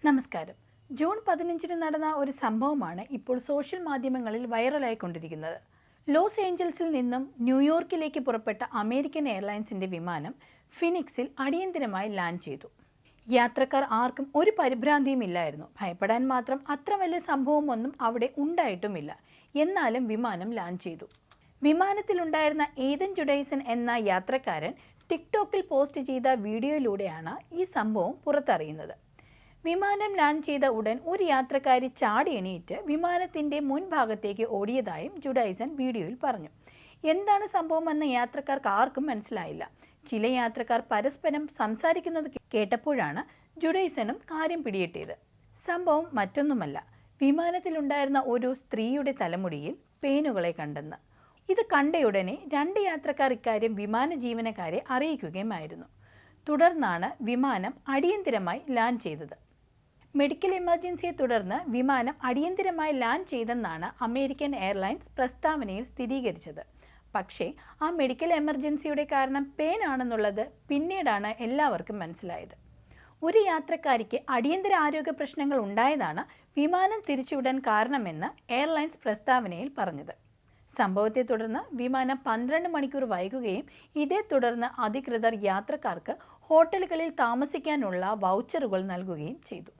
നമസ്കാരം. ജൂൺ 15-ന് നടന്ന ഒരു സംഭവമാണ് ഇപ്പോൾ സോഷ്യൽ മാധ്യമങ്ങളിൽ വൈറലായിക്കൊണ്ടിരിക്കുന്നത്. ലോസ് ഏഞ്ചൽസിൽ നിന്നും ന്യൂയോർക്കിലേക്ക് പുറപ്പെട്ട അമേരിക്കൻ എയർലൈൻസിൻ്റെ വിമാനം ഫിനിക്സിൽ അടിയന്തരമായി ലാൻഡ് ചെയ്തു. യാത്രക്കാർ ആർക്കും ഒരു പരിഭ്രാന്തിയും ഇല്ലായിരുന്നു. ഭയപ്പെടാൻ മാത്രം അത്ര വലിയ സംഭവമൊന്നും അവിടെ ഉണ്ടായിട്ടുമില്ല. എന്നാലും വിമാനം ലാൻഡ് ചെയ്തു. വിമാനത്തിലുണ്ടായിരുന്ന ഏതൻ ജുഡൈസൺ എന്ന യാത്രക്കാരൻ ടിക്ടോക്കിൽ പോസ്റ്റ് ചെയ്ത വീഡിയോയിലൂടെയാണ് ഈ സംഭവം പുറത്തറിയുന്നത്. വിമാനം ലാൻഡ് ചെയ്ത ഉടൻ ഒരു യാത്രക്കാരി ചാടി എണീറ്റ് വിമാനത്തിൻ്റെ മുൻഭാഗത്തേക്ക് ഓടിയതായും ജുഡൈസൺ വീഡിയോയിൽ പറഞ്ഞു. എന്താണ് സംഭവമെന്ന് യാത്രക്കാർക്ക് ആർക്കും മനസ്സിലായില്ല. ചില യാത്രക്കാർ പരസ്പരം സംസാരിക്കുന്നത് കേട്ടപ്പോഴാണ് ജുഡൈസണും കാര്യം പിടികിട്ടിയത്. സംഭവം മറ്റൊന്നുമല്ല, വിമാനത്തിലുണ്ടായിരുന്ന ഒരു സ്ത്രീയുടെ തലമുടിയിൽ പേനുകളെ കണ്ടെന്ന്. ഇത് കണ്ടയുടനെ 2 യാത്രക്കാർ ഇക്കാര്യം വിമാന ജീവനക്കാരെ അറിയിക്കുകയുമായിരുന്നു. തുടർന്നാണ് വിമാനം അടിയന്തരമായി ലാൻഡ് ചെയ്തത്. മെഡിക്കൽ എമർജൻസിയെ തുടർന്ന് വിമാനം അടിയന്തരമായി ലാൻഡ് ചെയ്തെന്നാണ് അമേരിക്കൻ എയർലൈൻസ് പ്രസ്താവനയിൽ സ്ഥിരീകരിച്ചത്. പക്ഷേ ആ മെഡിക്കൽ എമർജൻസിയുടെ കാരണം പേനാണെന്നുള്ളത് പിന്നീടാണ് എല്ലാവർക്കും മനസ്സിലായത്. ഒരു യാത്രക്കാരിക്ക് അടിയന്തര ആരോഗ്യ പ്രശ്നങ്ങൾ ഉണ്ടായതാണ് വിമാനം തിരിച്ചുവിടാൻ കാരണമെന്ന് എയർലൈൻസ് പ്രസ്താവനയിൽ പറഞ്ഞത്. സംഭവത്തെ തുടർന്ന് വിമാനം 12 മണിക്കൂർ വൈകുകയും ഇതേ തുടർന്ന് അധികൃതർ യാത്രക്കാർക്ക് ഹോട്ടലുകളിൽ താമസിക്കാനുള്ള വൗച്ചറുകൾ നൽകുകയും ചെയ്തു.